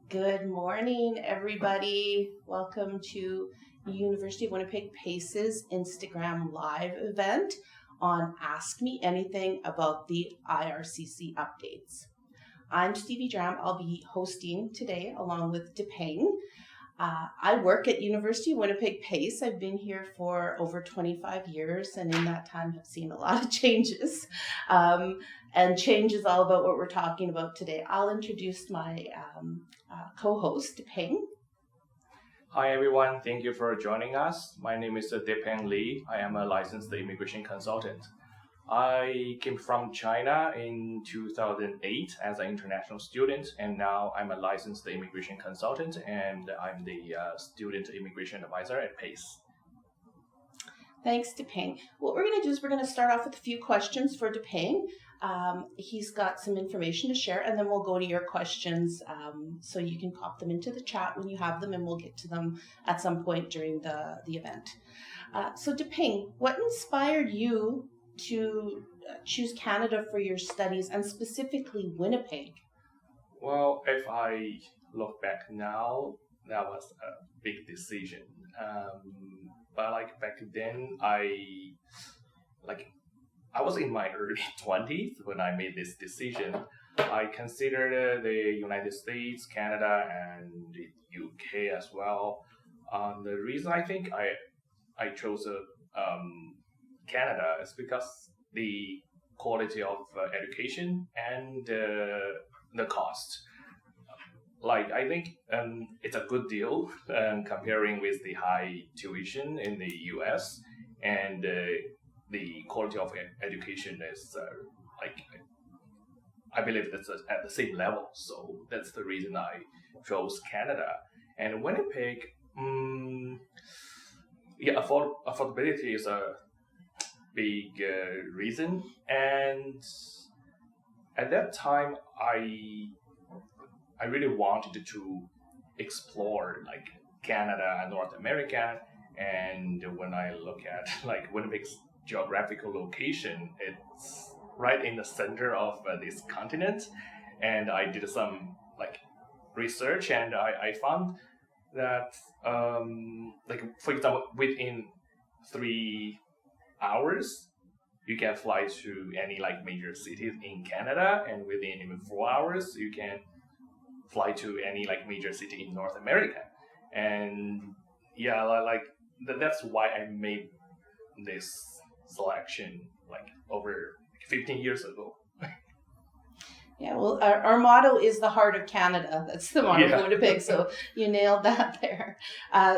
Good morning, everybody. Welcome to University of Winnipeg PACE's Instagram Live event on Ask Me Anything about the IRCC updates. I'm Stevie Dram. I'll be hosting today along with Depeng. I work at University of Winnipeg PACE. I've been here for over 25 years, and in that time have seen a lot of changes. And change is all about what we're talking about today. I'll introduce my co-host, Depeng. Hi everyone, thank you for joining us. My name is Depeng Li. I am a licensed immigration consultant. I came from China in 2008 as an international student, and now I'm a licensed immigration consultant, and I'm the student immigration advisor at PACE. Thanks, Depeng. What we're going to do is we're going to start off with a few questions for Depeng. He's got some information to share, and then we'll go to your questions, so you can pop them into the chat when you have them, and we'll get to them at some point during the event. So Depeng, what inspired you to choose Canada for your studies, and specifically Winnipeg? Well, if I look back now, that was a big decision. But back then, I was in my early 20s when I made this decision. I considered the United States, Canada, and the UK as well. The reason I think I chose Canada is because the quality of education and the cost. I think it's a good deal comparing with the high tuition in the US, and the quality of education is I believe that's at the same level. So that's the reason I chose Canada. And Winnipeg, affordability is a big reason. And at that time, I really wanted to explore Canada and North America. And when I look at Winnipeg's geographical location, it's right in the center of this continent. And I did some research, and I found that for example, within 3 hours you can fly to any major cities in Canada, and within even 4 hours you can fly to any major city in North America. And that's why I made this selection over 15 years ago. Yeah, well, our motto is the heart of Canada. That's the motto of Winnipeg, so you nailed that there.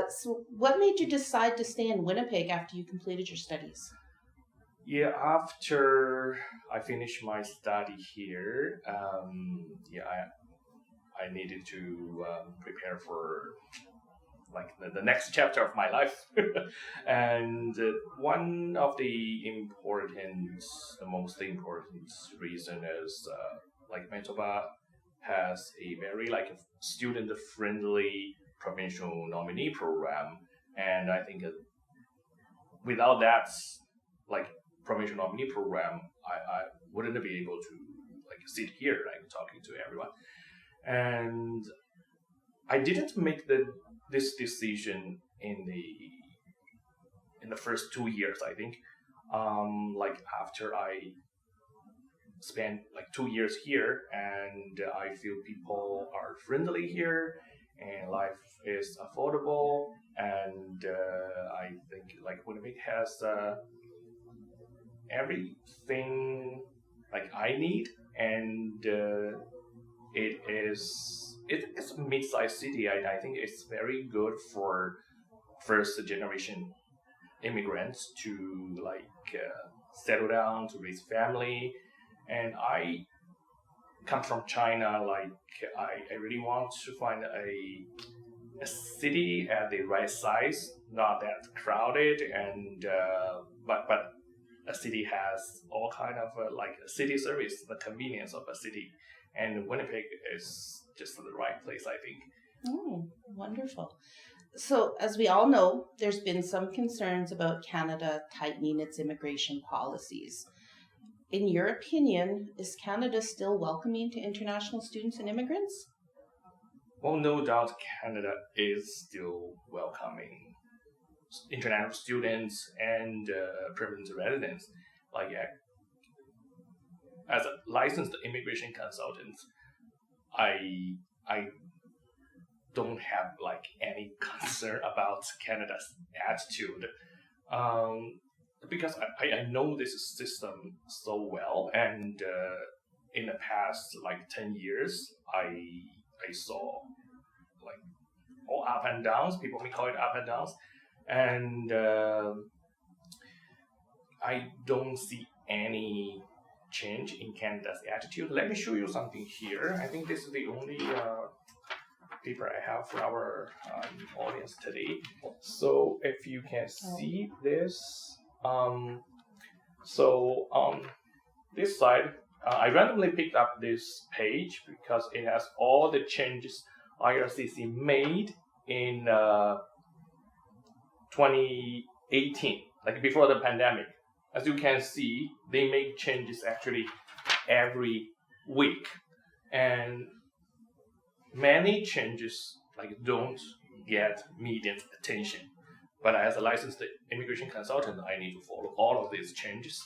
So what made you decide to stay in Winnipeg after you completed your studies? Yeah, after I finished my study here, I needed to prepare for the next chapter of my life. And one of the most important reason is Manitoba has a very student-friendly provincial nominee program, and I think without that provincial nominee program, I wouldn't be able to sit here talking to everyone. And I didn't make this decision in the first 2 years. I think after I spent 2 years here, and I feel people are friendly here, and life is affordable, and I think Winnipeg has everything I need, and it's a mid-sized city. I think it's very good for first-generation immigrants to settle down, to raise family. And I come from China. I really want to find a city at the right size, not that crowded, and but a city has all kind of a city service, the convenience of a city. And Winnipeg is just the right place, I think. Oh, wonderful. So, as we all know, there's been some concerns about Canada tightening its immigration policies. In your opinion, is Canada still welcoming to international students and immigrants? Well, no doubt Canada is still welcoming international students and permanent residents. Like as a licensed immigration consultant, I don't have like any concern about Canada's attitude, because I know this system so well, and in the past like 10 years, I saw like all up and downs. People may call it up and downs, and I don't see any change in Canada's attitude. Let me show you something here. I think this is the only paper I have for our audience today. So if you can see this, so on this side, I randomly picked up this page because it has all the changes IRCC made in 2018, like before the pandemic. As you can see, they make changes actually every week, and many changes like don't get media attention. But as a licensed immigration consultant, I need to follow all of these changes.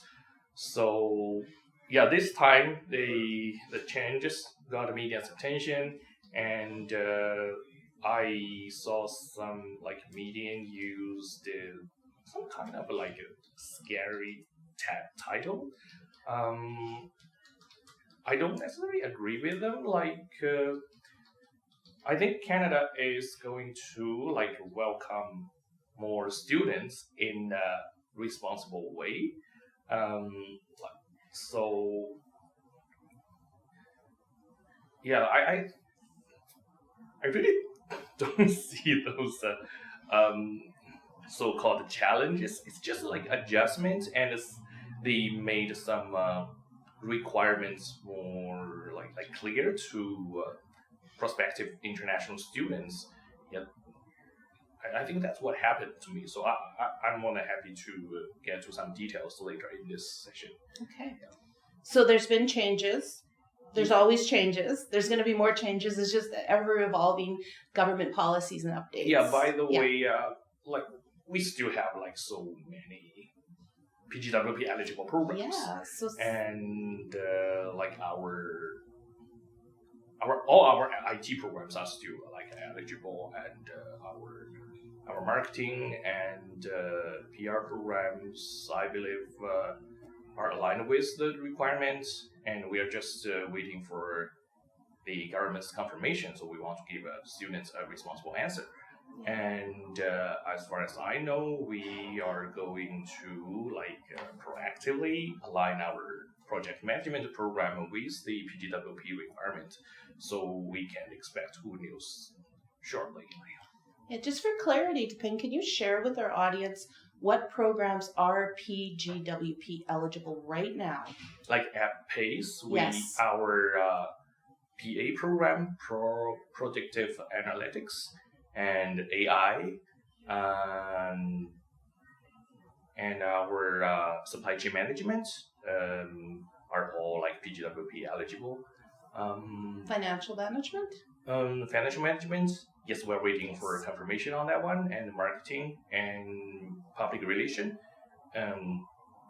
So yeah, this time the changes got media's attention, and I saw some like media used some kind of like a scary title. I don't necessarily agree with them. Like, I think Canada is going to like welcome more students in a responsible way. So yeah, I really don't see those so-called challenges. It's just like adjustments, and they made some requirements more like clear to prospective international students. Yeah, I think that's what happened to me. So I'm more than happy to get to some details later in this session. Okay. So there's been changes. There's always changes. There's going to be more changes. It's just ever-evolving government policies and updates. Yeah, by the way, like we still have like so many PGWP eligible programs. Yeah. And like all our IT programs are still like eligible, and our marketing and PR programs, I believe, are aligned with the requirements, and we are just waiting for the government's confirmation. So we want to give students a responsible answer. And as far as I know, we are going to like proactively align our project management program with the PGWP requirement, so we can expect good news shortly. Yeah, just for clarity, Depeng, can you share with our audience what programs are PGWP eligible right now? Like at PACE, yes. Our PA program, Predictive Analytics, and AI, and our supply chain management are all like PGWP eligible. Financial management? Financial management, yes, we're waiting for confirmation on that one, and marketing and public relation.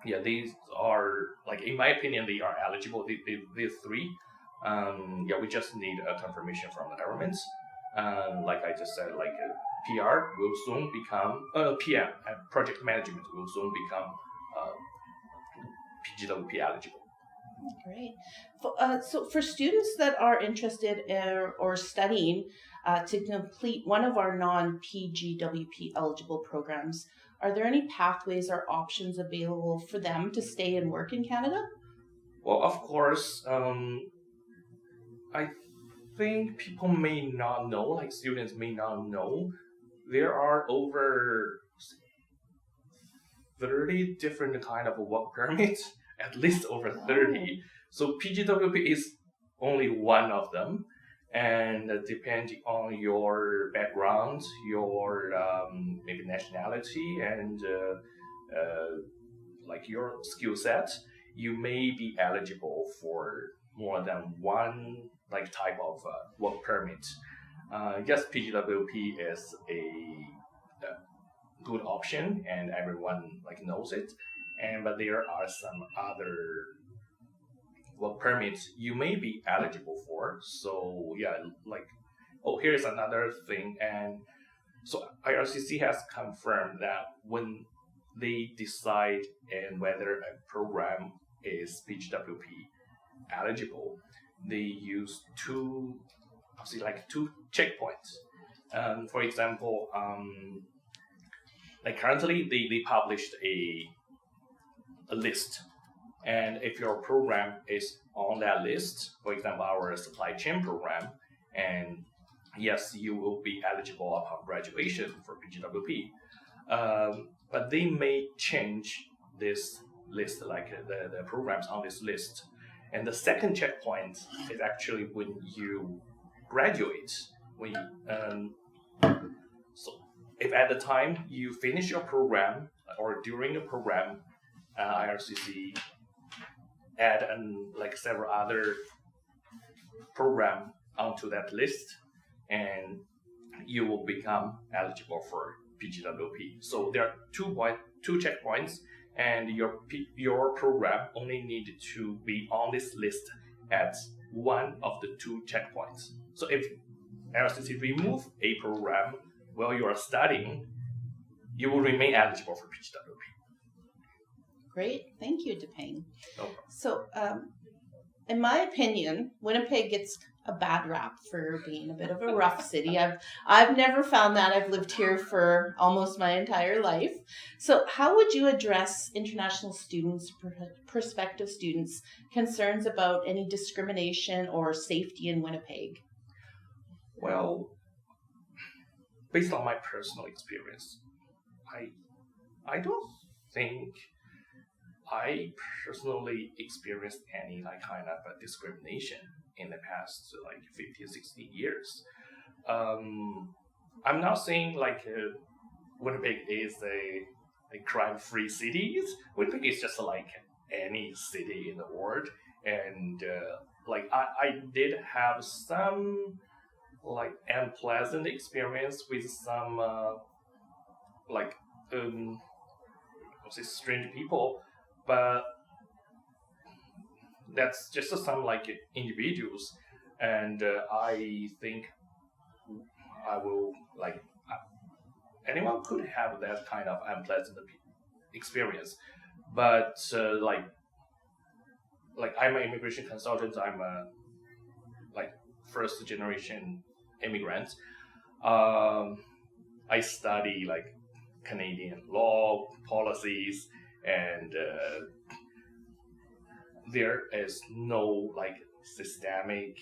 Yeah, these are, like, in my opinion, they are eligible, these three. Yeah, we just need a confirmation from the government. Like I just said, like PR will soon become, PM, and project management will soon become PGWP eligible. Great. So for students that are interested or studying to complete one of our non-PGWP eligible programs, are there any pathways or options available for them to stay and work in Canada? Well, of course, I think people may not know, like students may not know, there are over 30 different kind of work permits, at least over 30. So PGWP is only one of them, and depending on your background, your maybe nationality, and like your skill set, you may be eligible for more than one like type of work permit. Yes, PGWP is a good option, and everyone like knows it. But there are some other work permits you may be eligible for. So yeah, like here's another thing, and so IRCC has confirmed that when they decide and whether a program is PGWP eligible, they use two checkpoints. For example, like currently they published a list, and if your program is on that list, for example, our supply chain program, and yes, you will be eligible upon graduation for PGWP. But they may change this list, like the programs on this list. And the second checkpoint is actually when you graduate. So if at the time you finish your program or during the program, IRCC add like several other program onto that list, and you will become eligible for PGWP. So there are two checkpoints, and your program only need to be on this list at one of the two checkpoints. So if IRCC remove a program while you are studying, you will remain eligible for PGWP. Great, thank you, Depeng. No problem. So, in my opinion, Winnipeg gets a bad rap for being a bit of a rough city. I've never found that. I've lived here for almost my entire life. So how would you address international students, prospective students, concerns about any discrimination or safety in Winnipeg? Well, based on my personal experience, I don't think I personally experienced any like kind of discrimination in the past 50 or 60 years. I'm not saying Winnipeg is a crime-free city. Winnipeg is just like any city in the world, and I did have some unpleasant experience with some strange people, but that's just some individuals, and I think I will anyone could have that kind of unpleasant experience, but I'm an immigration consultant. I'm a first generation immigrant. I study Canadian law policies, and there is no systemic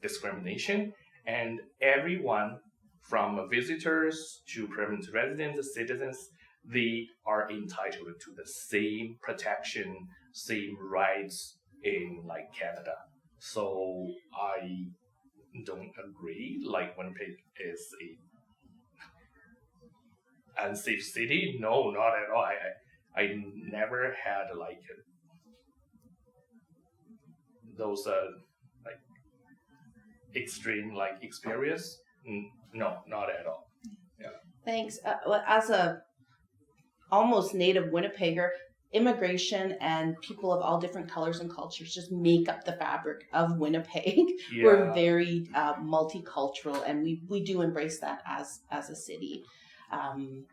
discrimination, and everyone from visitors to permanent residents, citizens, they are entitled to the same protection, same rights in Canada. So I don't agree Winnipeg is a unsafe city. No, not at all. I never had those extreme experience. No, not at all. Yeah. Thanks. As a almost native Winnipegger, immigration and people of all different colors and cultures just make up the fabric of Winnipeg. Yeah. We're very multicultural, and we do embrace that as a city.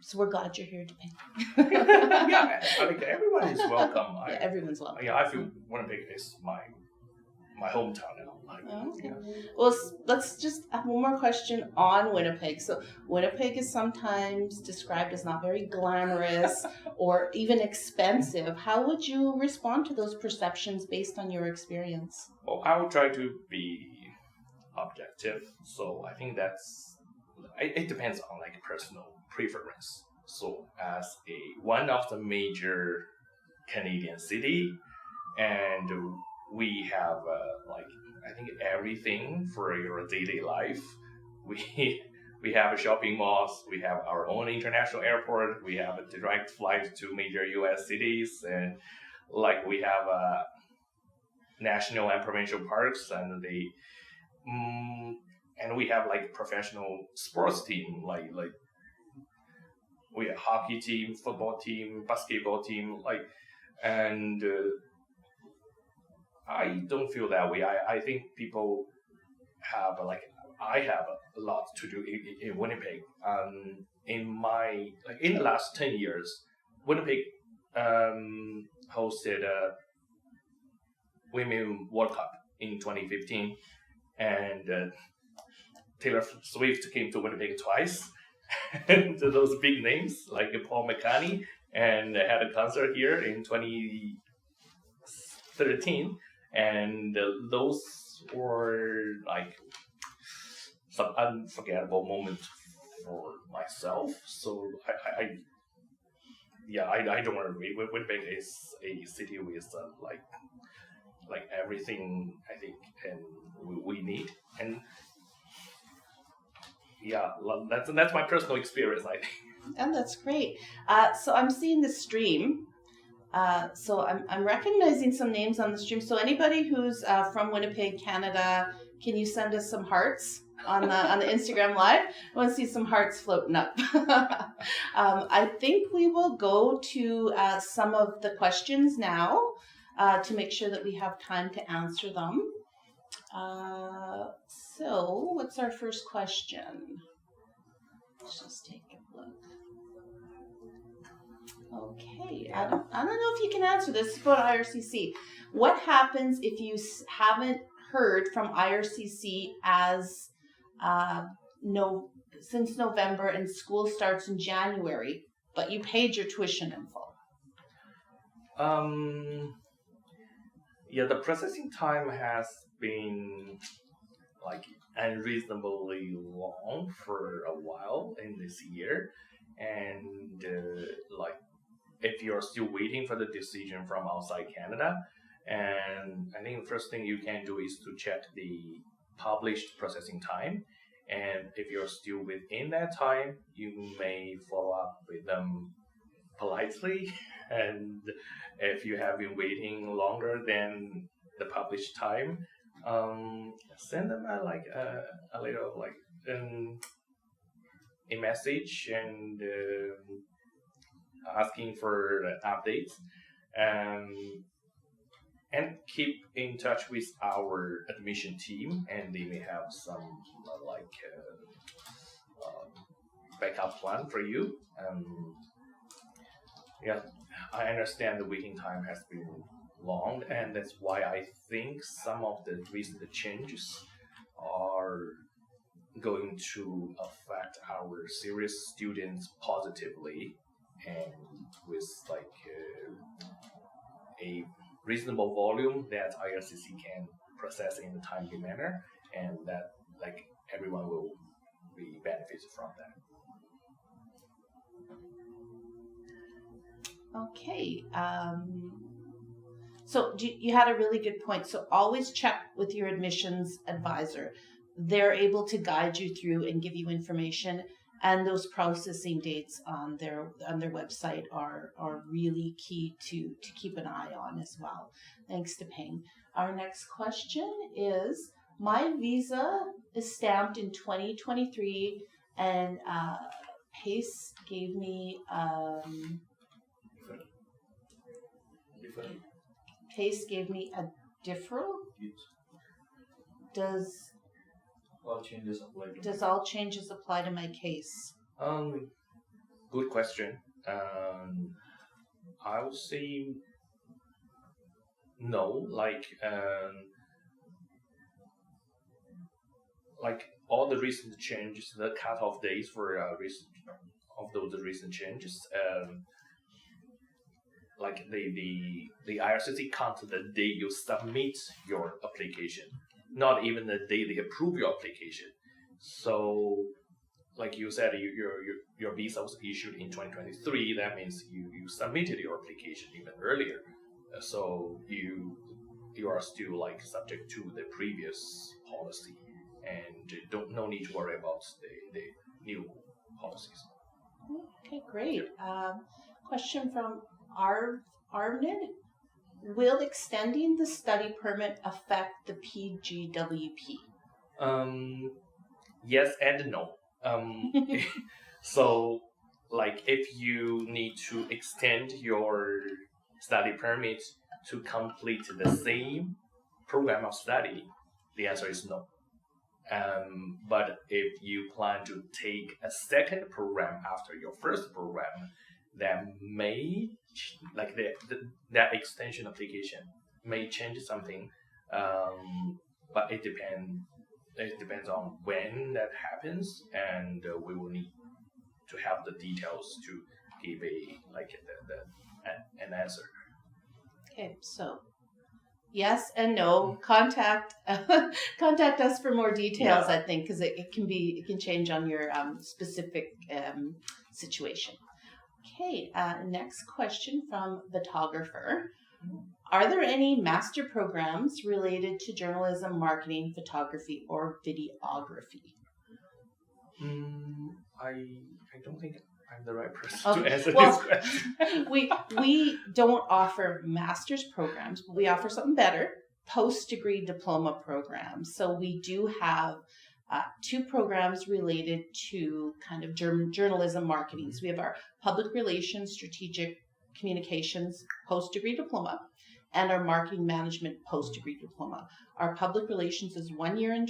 So we're glad you're here, Depeng. Yeah, everyone is welcome. Everyone's welcome. Yeah, I feel Winnipeg is my hometown now. Okay. Yeah. Well, let's just have one more question on Winnipeg. So Winnipeg is sometimes described as not very glamorous or even expensive. How would you respond to those perceptions based on your experience? Well, I will try to be objective. So I think it depends on personal preference. So as one of the major Canadian city, and we have I think everything for your daily life. We have shopping malls, we have our own international airport, we have a direct flight to major U.S. cities, and we have national and provincial parks, and and we have like professional sports team, like we have hockey team, football team, basketball team, like, and I don't feel that way. I think people have I have a lot to do in Winnipeg. In the last 10 years, Winnipeg hosted a Women World Cup in 2015, and Taylor Swift came to Winnipeg twice, and those big names like Paul McCartney, and had a concert here in 2013, and those were like some unforgettable moments for myself. So I don't agree. Winnipeg is a city with like everything I think and we need, and that's my personal experience, I think. And that's great. So I'm seeing the stream. So I'm recognizing some names on the stream. So anybody who's from Winnipeg, Canada, can you send us some hearts on the Instagram Live? I want to see some hearts floating up. I think we will go to some of the questions now to make sure that we have time to answer them. So what's our first question? Let's just take a look. Okay, I don't know if you can answer this. It's about IRCC. What happens if you haven't heard from IRCC since November and school starts in January, but you paid your tuition in full? The processing time has been like unreasonably long for a while in this year, and if you're still waiting for the decision from outside Canada, and I think the first thing you can do is to check the published processing time, and if you're still within that time, you may follow up with them politely, and if you have been waiting longer than the published time, send them a little a message and asking for updates, and keep in touch with our admission team, and they may have some backup plan for you. I understand the waiting time has been long, and that's why I think some of the recent changes are going to affect our serious students positively, and with a reasonable volume that IRCC can process in a timely manner, and that everyone will be benefited from that. Okay. So you had a really good point. So always check with your admissions advisor. They're able to guide you through and give you information, and those processing dates on their website are really key to keep an eye on as well. Thanks, Depeng. Our next question is, my visa is stamped in 2023, and PACE gave me PACE gave me a deferral. Does all changes apply to my case? Good question. I would say no. All the recent changes, the cutoff days for those recent changes, the IRCC count the day you submit your application, not even the day they approve your application. So, like you said, your visa was issued in 2023. That means you submitted your application even earlier. So you are still subject to the previous policy, and no need to worry about the new policies. Okay, great. Question from Arnid. Will extending the study permit affect the PGWP? Yes and no. So, like, if you need to extend your study permit to complete the same program of study, the answer is no. But if you plan to take a second program after your first program, that may like that extension application may change something, but it depends on when that happens, and we will need to have the details to give an answer. Okay, so yes and no. Contact us for more details. Yeah. I think because it can change on your specific situation. Okay, next question from Photographer. Are there any master programs related to journalism, marketing, photography, or videography? I don't think I'm the right person Okay, to answer well, this question. we don't offer master's programs, but we offer something better, post-degree diploma programs. So we do have two programs related to kind of journalism marketing. So we have our public relations, strategic communications post-degree diploma, and our marketing management post-degree diploma. Our public relations is 1 year in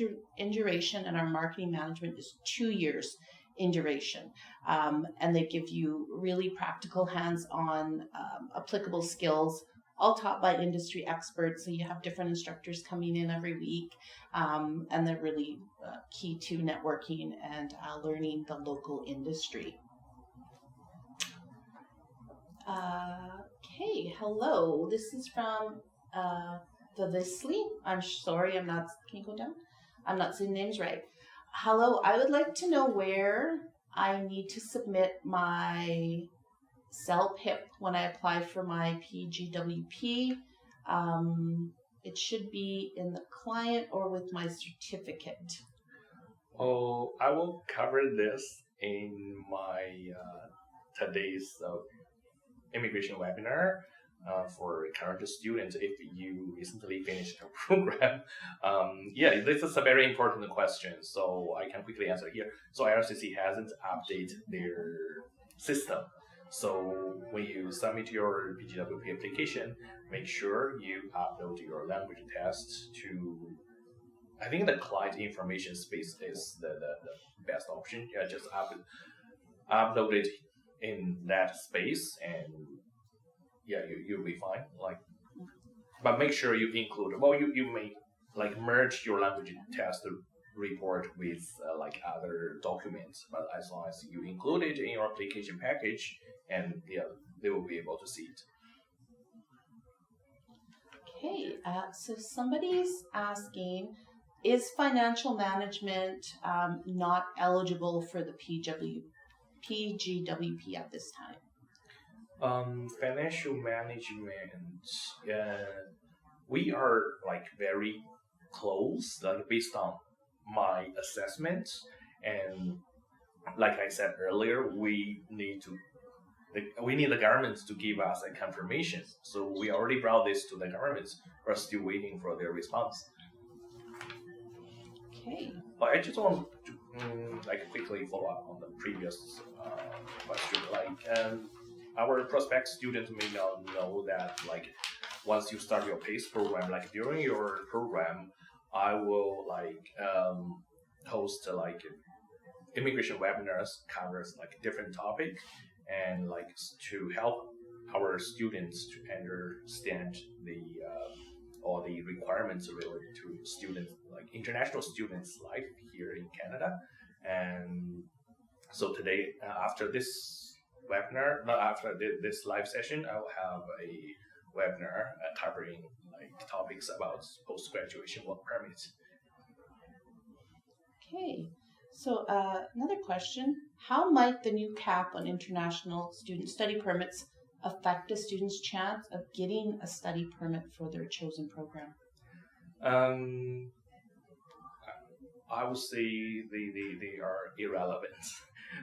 duration, and our marketing management is 2 years in duration. And they give you really practical, hands-on, applicable skills, all taught by industry experts. So you have different instructors coming in every week, and they're really key to networking and learning the local industry. Okay, hello. This is from Vivisli. I'm sorry, can you go down? I'm not saying names right. Hello, I would like to know where I need to submit my CELPIP when I apply for my PGWP. It should be in the client or with my certificate. Oh, I will cover this in my today's immigration webinar for current students if you recently finished a program. Yeah, this is a very important question, so I can quickly answer here. So IRCC hasn't updated their system. So when you submit your PGWP application, make sure you upload your language test to, I think the client information space is the best option. Yeah, just upload it in that space, and yeah, you'll be fine. But make sure you include. Well, you may merge your language test report with other documents, but as long as you include it in your application package, and yeah, they will be able to see it. Okay, so somebody's asking, is financial management not eligible for the PGWP at this time? Financial management, we are very close, based on my assessment, and like I said earlier, we need the government to give us a confirmation. So we already brought this to the government. We're still waiting for their response. Okay. But I just want to quickly follow up on the previous question. Our prospect students may not know that once you start your PACE program, during your program, I will host immigration webinars, covers different topic, and to help our students to understand all the requirements related to students, international students' life here in Canada. And so today, after this webinar, after this live session, I will have a webinar covering topics about post-graduation work permits. Okay, so another question: how might the new cap on international student study permits affect a student's chance of getting a study permit for their chosen program? I would say they are irrelevant.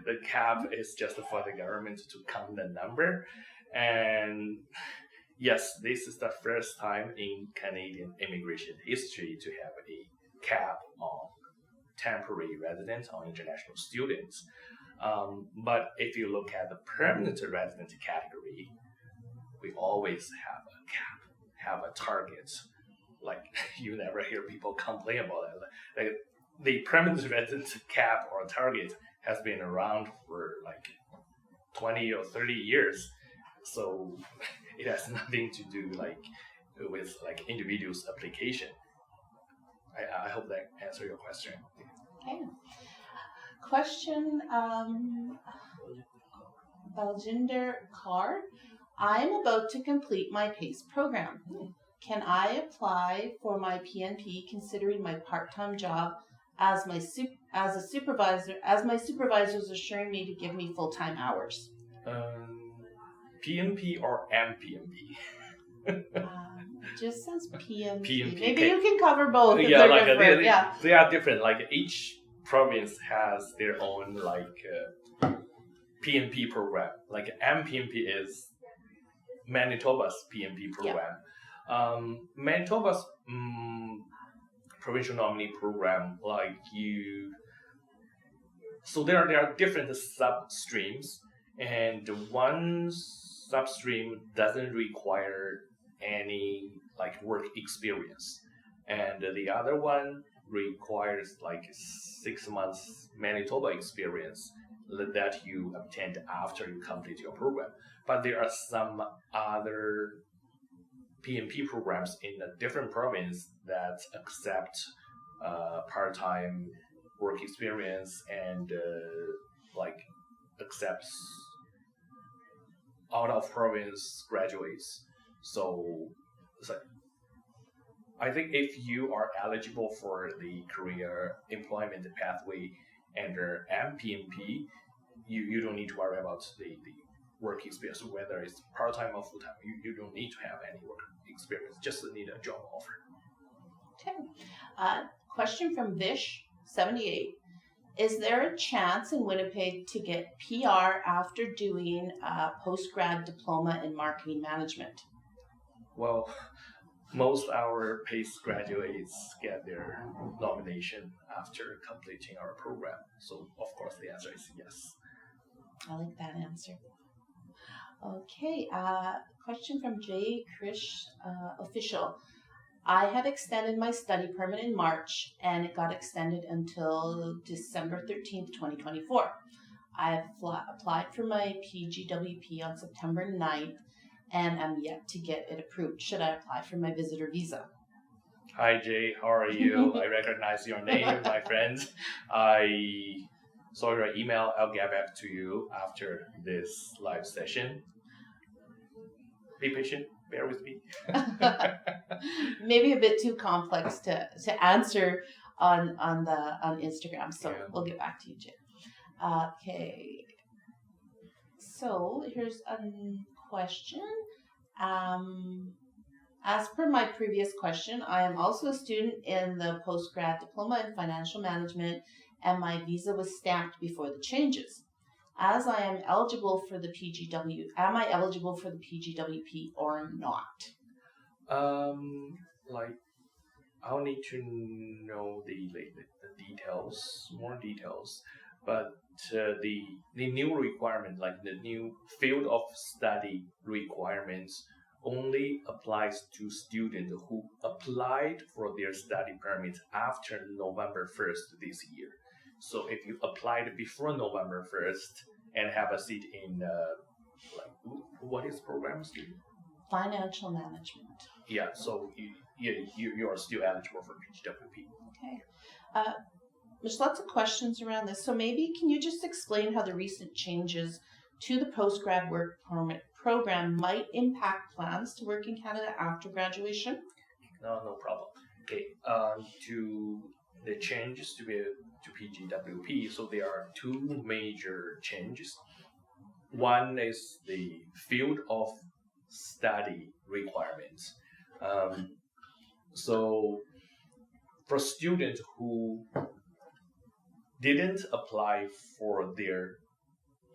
The cap is just for the government to count the number, and yes, this is the first time in Canadian immigration history to have a cap on temporary residents or international students. But if you look at the permanent resident category, we always have a cap, have a target. Like you never hear people complain about it. Like the permanent resident cap or target has been around for like 20 or 30 years. So it has nothing to do with individuals' application. I hope that answers your question. Okay. Question, Baljinder Kaur. I'm about to complete my PACE program. Can I apply for my PNP considering my part-time job as my supervisor's assuring me to give me full-time hours? PNP or MPNP? It just says PNP. PNP. Maybe you can cover both. Yeah, they're different. They are different. Like each province has their own PNP program. Like MPNP is Manitoba's PNP program. Manitoba's provincial nominee program, so there are different sub-streams, and one sub-stream doesn't require any work experience, and the other one requires 6 months Manitoba experience that you obtained after you complete your program. But there are some other PNP programs in a different province that accept part-time work experience and accepts out-of-province graduates. So I think if you are eligible for the career employment pathway under MPNP, you don't need to worry about the work experience, whether it's part-time or full-time. You don't need to have any work experience, just need a job offer. Okay. Question from Vish78. Is there a chance in Winnipeg to get PR after doing a post-grad diploma in marketing management? Well, most our PACE graduates get their nomination after completing our program. So, of course, the answer is yes. I like that answer. Okay, question from J. Krish Official. I had extended my study permit in March, and it got extended until December 13th, 2024. I have applied for my PGWP on September 9th, and I'm yet to get it approved. Should I apply for my visitor visa? Hi, Jay. How are you? I recognize your name, my friend. I saw your email. I'll get back to you after this live session. Be patient. Bear with me. Maybe a bit too complex to answer on Instagram, so we'll get back to you, Jay. Okay. So here's a question. As per my previous question, I am also a student in the postgrad diploma in financial management, and my visa was stamped before the changes. As I am eligible for the PGW, am I eligible for the PGWP or not? I'll need to know the details, more details. But the new requirement, the new field of study requirements, only applies to students who applied for their study permits after November 1st this year. So if you applied before November 1st and have a seat in, what is program student? Financial management. Yeah, so you are still eligible for PGWP. Okay. There's lots of questions around this. So maybe can you just explain how the recent changes to the postgrad work permit program might impact plans to work in Canada after graduation? No problem. Okay. To the changes to PGWP, so there are two major changes. One is the field of study requirements. So for students who didn't apply for their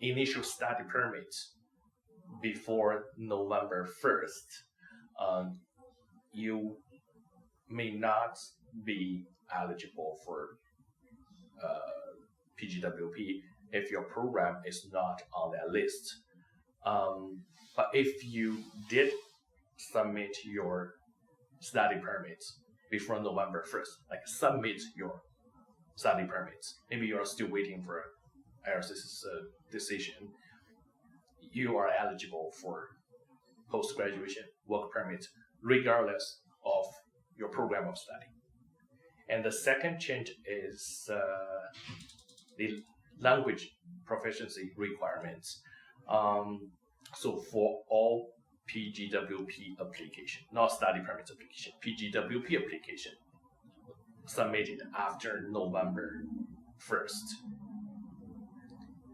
initial study permits before November 1st, you may not be eligible for PGWP if your program is not on that list. But if you did submit your study permits before November 1st, like submit your study permits, maybe you're still waiting for IRCC's decision, you are eligible for post-graduation work permit regardless of your program of study. And the second change is the language proficiency requirements. So for all PGWP application, not study permit application, PGWP application submitted after November 1st,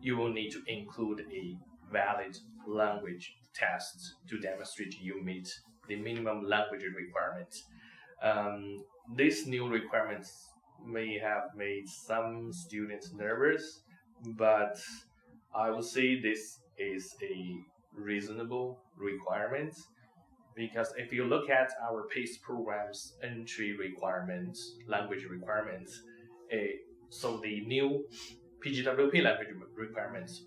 you will need to include a valid language test to demonstrate you meet the minimum language requirements. These new requirements may have made some students nervous, but I would say this is a reasonable requirement, because if you look at our PACE program's entry requirements, language requirements, so the new PGWP language requirements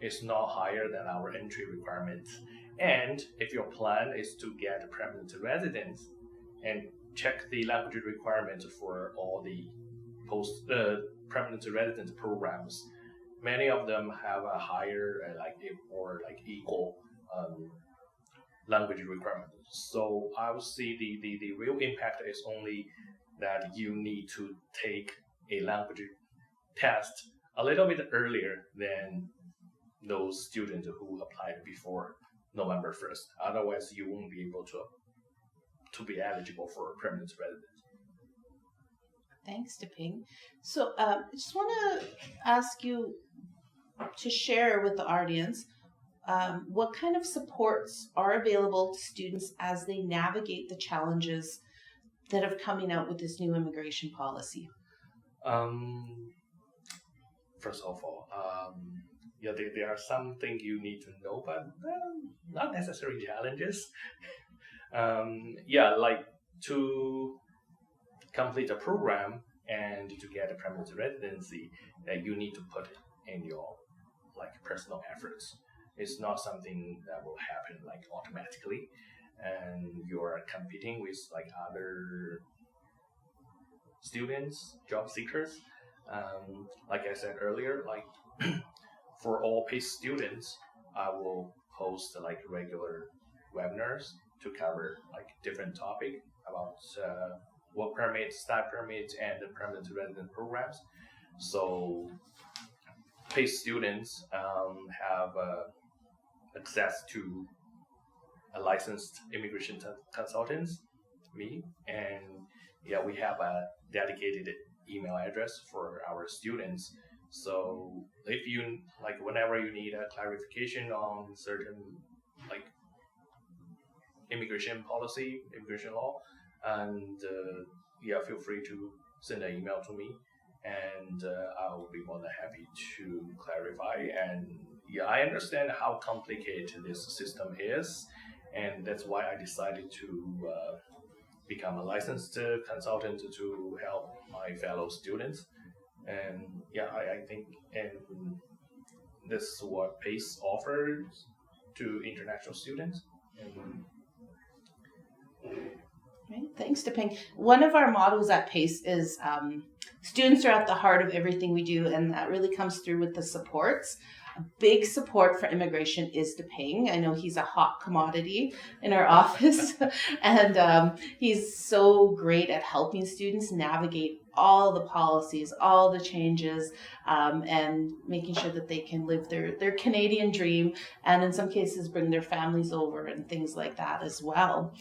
is not higher than our entry requirements. And if your plan is to get permanent residence and check the language requirements for all the permanent residence programs, many of them have a higher or equal language requirement. So I would say the real impact is only that you need to take a language test a little bit earlier than those students who applied before November 1st. Otherwise, you won't be able to be eligible for permanent residence. Thanks, Depeng. So I just want to ask you to share with the audience what kind of supports are available to students as they navigate the challenges that have coming out with this new immigration policy. First of all, there are some things you need to know, but not necessarily challenges. Like to complete a program and to get a permanent residency, you need to put in your personal efforts. It's not something that will happen automatically, and you're competing with other students, job seekers. Like I said earlier, for all PACE students, I will post regular webinars to cover different topic about work permits, study permits, and the permanent resident programs. So PACE students have access to a licensed immigration consultants, me, and we have a dedicated email address for our students. So if you whenever you need a clarification on certain immigration policy, immigration law, and feel free to send an email to me, and I will be more than happy to clarify. And I understand how complicated this system is, and that's why I decided to become a licensed consultant to help my fellow students. And I think this is what PACE offers to international students. Right. Thanks, Depeng. One of our mottos at PACE is students are at the heart of everything we do, and that really comes through with the supports. A big support for immigration is Depeng. I know he's a hot commodity in our office, and he's so great at helping students navigate all the policies, all the changes, and making sure that they can live their Canadian dream, and in some cases bring their families over and things like that as well.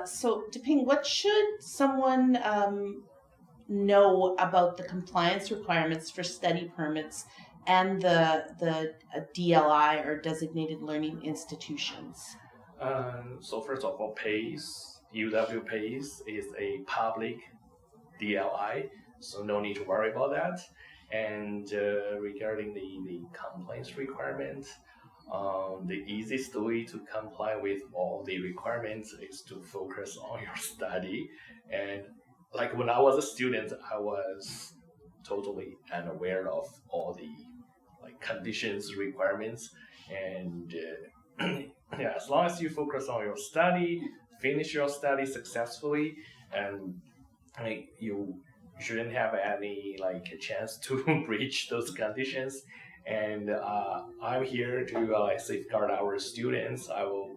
So Depeng, what should someone know about the compliance requirements for study permits and the DLI, or designated learning institutions? So first of all, PACE, UW PACE is a public DLI, so no need to worry about that. And regarding the compliance requirements, the easiest way to comply with all the requirements is to focus on your study. And when I was a student, I was totally unaware of all the like conditions, requirements, and yeah, as long as you focus on your study, finish your study successfully, and like you shouldn't have any like a chance to breach those conditions. And I'm here to safeguard our students. I will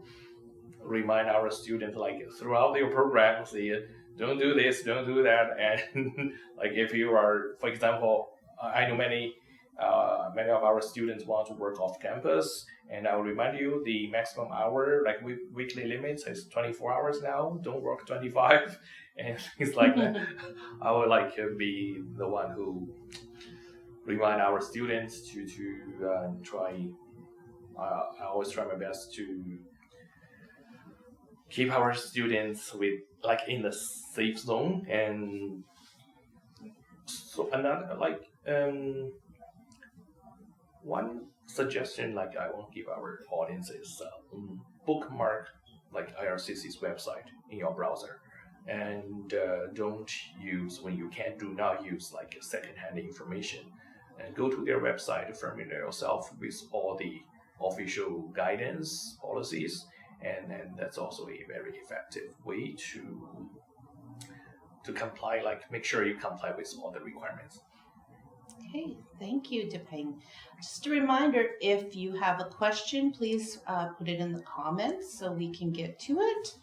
remind our students like throughout your program, say, don't do this, don't do that, and like if you are, for example, I know many of our students want to work off campus, and I will remind you the maximum hour, like weekly limits is 24 hours now. Don't work 25, and things like that. I would like to be the one who remind our students to try. I always try my best to keep our students with like in the safe zone. And so another like one suggestion like I want to give our audience is bookmark like IRCC's website in your browser, and don't use when you can, do not use like secondhand information, and go to their website, familiar yourself with all the official guidance policies, and that's also a very effective way to comply, like make sure you comply with all the requirements. Okay, thank you, Depeng. Just a reminder, if you have a question, please put it in the comments so we can get to it.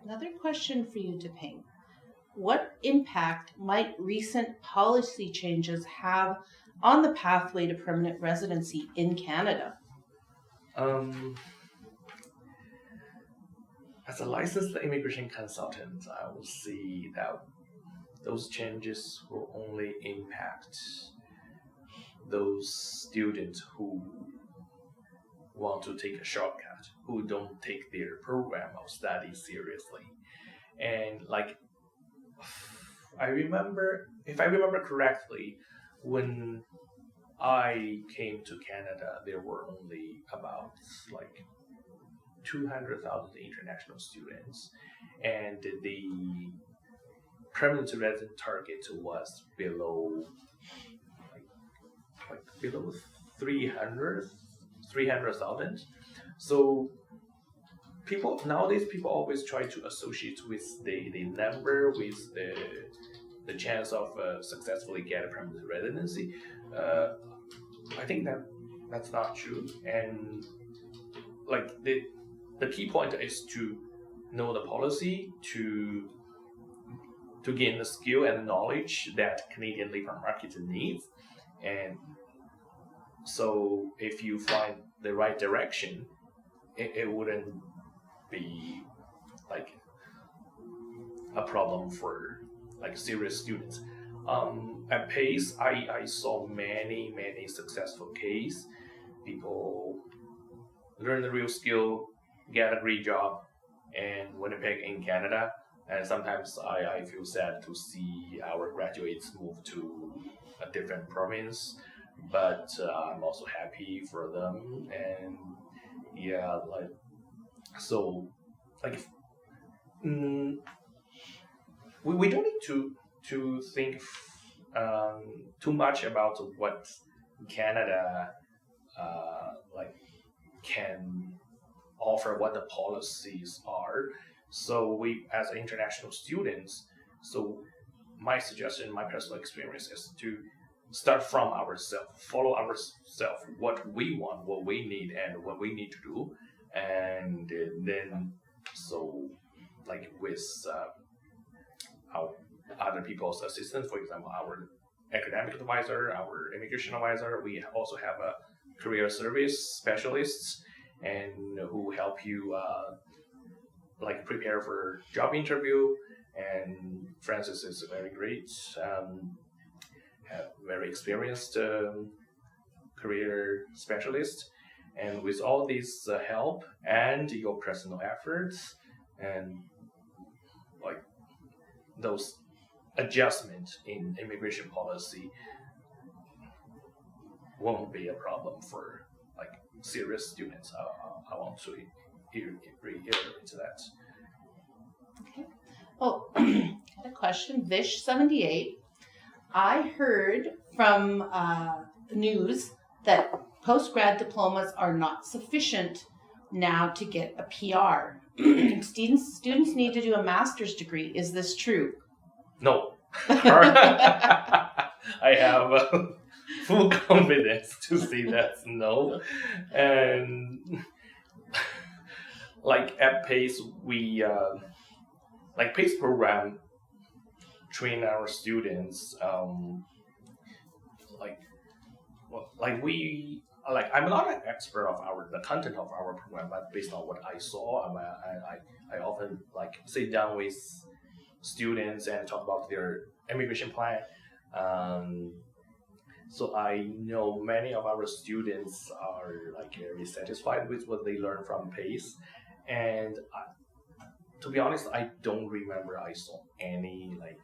Another question for you, Depeng. What impact might recent policy changes have on the pathway to permanent residency in Canada? As a licensed immigration consultant, I will see that those changes will only impact those students who want to take a shortcut, who don't take their program of study seriously. And like, if I remember correctly, when I came to Canada, there were only about like 200,000 international students, and the permanent resident target was below below 300,000. So nowadays people always try to associate with the number with the chance of successfully get a permanent residency. I think that's not true, and like the key point is to know the policy, to gain the skill and knowledge that Canadian labor market needs. And so if you find the right direction, it wouldn't be like a problem for like serious students. At PACE, I saw many successful cases. People learn the real skill, get a great job, and Winnipeg in Canada. And sometimes I feel sad to see our graduates move to a different province, but I'm also happy for them. And yeah, like so, like we don't need to think too much about what Canada like can offer, what the policies are. So we, as international students, so my suggestion, my personal experience is to start from ourselves, follow ourselves, what we want, what we need, and what we need to do, and then so like with our other people's assistance, for example, our academic advisor, our immigration advisor, we also have a career service specialists, and who help you like prepare for job interview. And Francis is a very great, very experienced career specialist. And with all this help and your personal efforts and like those adjustments in immigration policy won't be a problem for like serious students. I want to reiterate to that. Okay. Oh, I had a question, Vish78. I heard from news that postgrad diplomas are not sufficient now to get a PR. Students need to do a master's degree. Is this true? No. I have full confidence to say that's no. And like at PACE, we like PACE program train our students I'm not an expert of the content of our program, but based on what I saw, I often like sit down with students and talk about their immigration plan. So I know many of our students are like very satisfied with what they learn from PACE, and to be honest, I don't remember I saw any like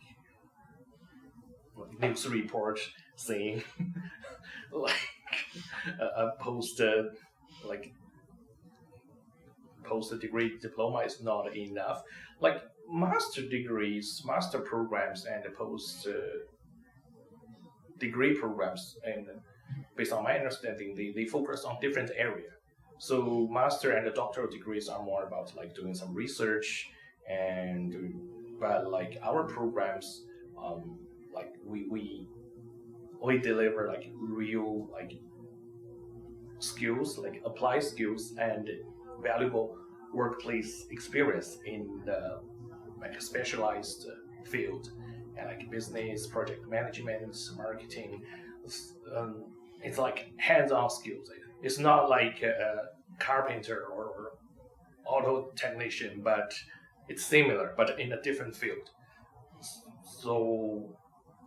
news report saying like a post degree diploma is not enough. Like master degrees, master programs, and post degree programs, and based on my understanding, they focus on different areas. So master and doctoral degrees are more about like doing some research, but like our programs, like we deliver like real like skills, like applied skills and valuable workplace experience in the like a specialized field, and like business, project management, marketing. It's like hands-on skills. It's not like a carpenter or auto technician, but it's similar, but in a different field. So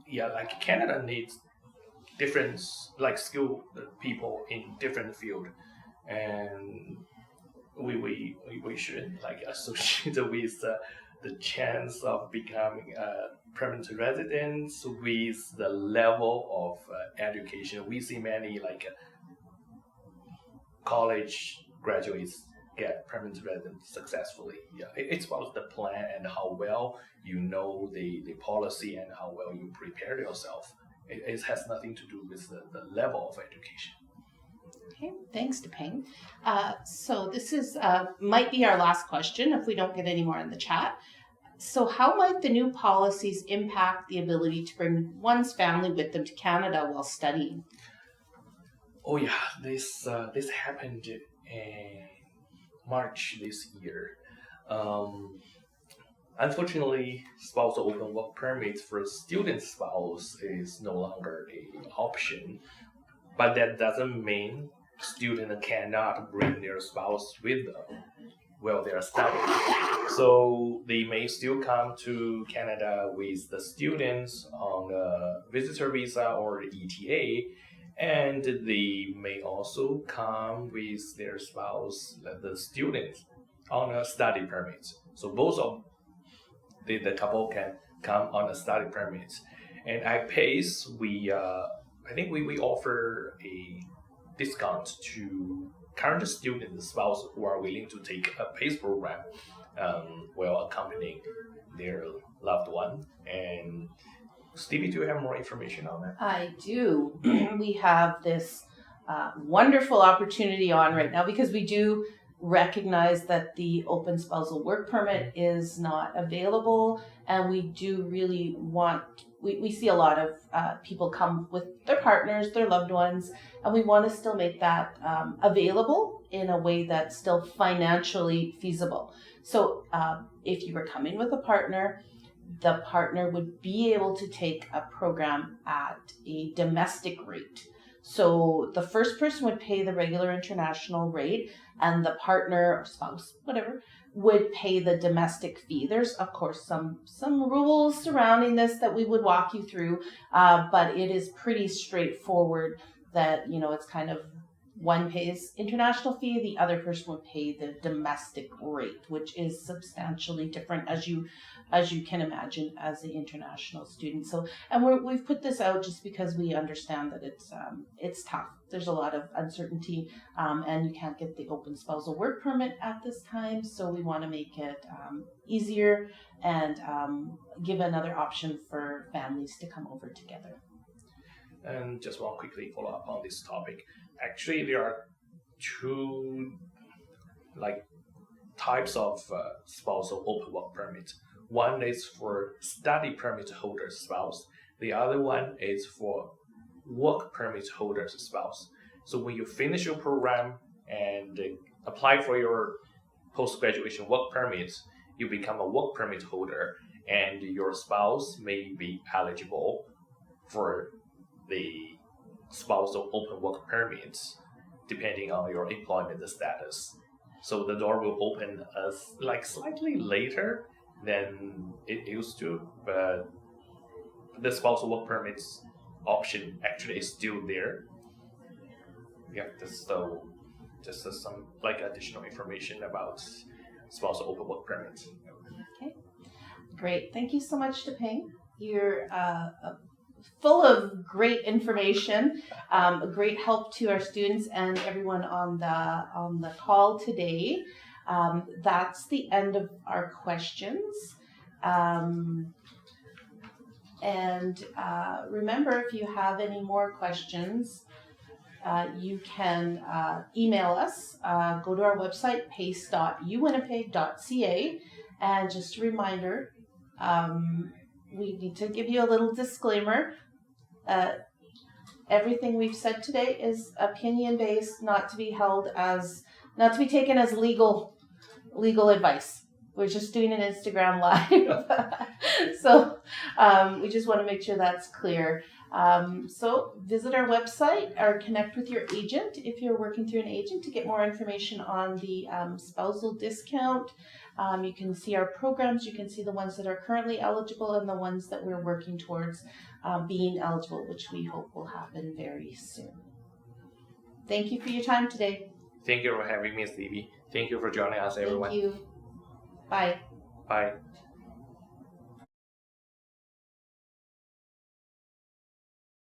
yeah, like Canada needs different like skilled people in different field, and we should like associate with the chance of becoming a permanent resident with the level of education. We see many like college graduates get permanent resident successfully. Yeah, it's about the plan and how well you know the policy and how well you prepare yourself. It has nothing to do with the level of education. Okay, thanks, Depeng. So this is might be our last question if we don't get any more in the chat. So how might the new policies impact the ability to bring one's family with them to Canada while studying? Oh yeah, this happened in March this year. Unfortunately, spousal open work permit for student spouse is no longer an option, but that doesn't mean students cannot bring their spouse with them while they are studying. So they may still come to Canada with the students on a visitor visa or ETA, and they may also come with their spouse, the students, on a study permit. So both of the couple can come on a study permit. And at PACE, I think we offer a discount to current student spouse who are willing to take a PACE program while accompanying their loved one. And Stevie, do you have more information on that? I do. We have this wonderful opportunity on right now because we do recognize that the open spousal work permit is not available, and we do really want, we see a lot of people come with their partners, their loved ones, and we want to still make that available in a way that's still financially feasible. So if you were coming with a partner, the partner would be able to take a program at a domestic rate. So the first person would pay the regular international rate, and the partner or spouse, whatever, would pay the domestic fee. There's, of course, some rules surrounding this that we would walk you through, but it is pretty straightforward that, you know, it's kind of one pays international fee, the other person would pay the domestic rate, which is substantially different, as you as you can imagine, as the international student. So, and we've put this out just because we understand that it's tough. There's a lot of uncertainty, and you can't get the open spousal work permit at this time. So we want to make it easier and give another option for families to come over together. And just want to quickly follow up on this topic. Actually, there are two types of spousal open work permit. One is for study permit holder spouse. The other one is for work permit holder spouse. So when you finish your program and apply for your post-graduation work permit, you become a work permit holder, and your spouse may be eligible for the spousal open work permits depending on your employment status. So the door will open slightly later than it used to, but the spousal work permits option actually is still there. Yeah, just some additional information about spousal open work permits. Okay, great. Thank you so much, Depeng. You're full of great information, a great help to our students and everyone on the call today. That's the end of our questions. And remember, if you have any more questions, you can email us. Go to our website, pace.uwinnipeg.ca. And just a reminder, we need to give you a little disclaimer. Everything we've said today is opinion-based, not to be taken as legal advice. We're just doing an Instagram live. So we just want to make sure that's clear. So visit our website or connect with your agent if you're working through an agent to get more information on the spousal discount. You can see our programs. You can see the ones that are currently eligible and the ones that we're working towards being eligible, which we hope will happen very soon. Thank you for your time today. Thank you for having me, Stevie. Thank you for joining us, everyone. Thank you. Bye. Bye.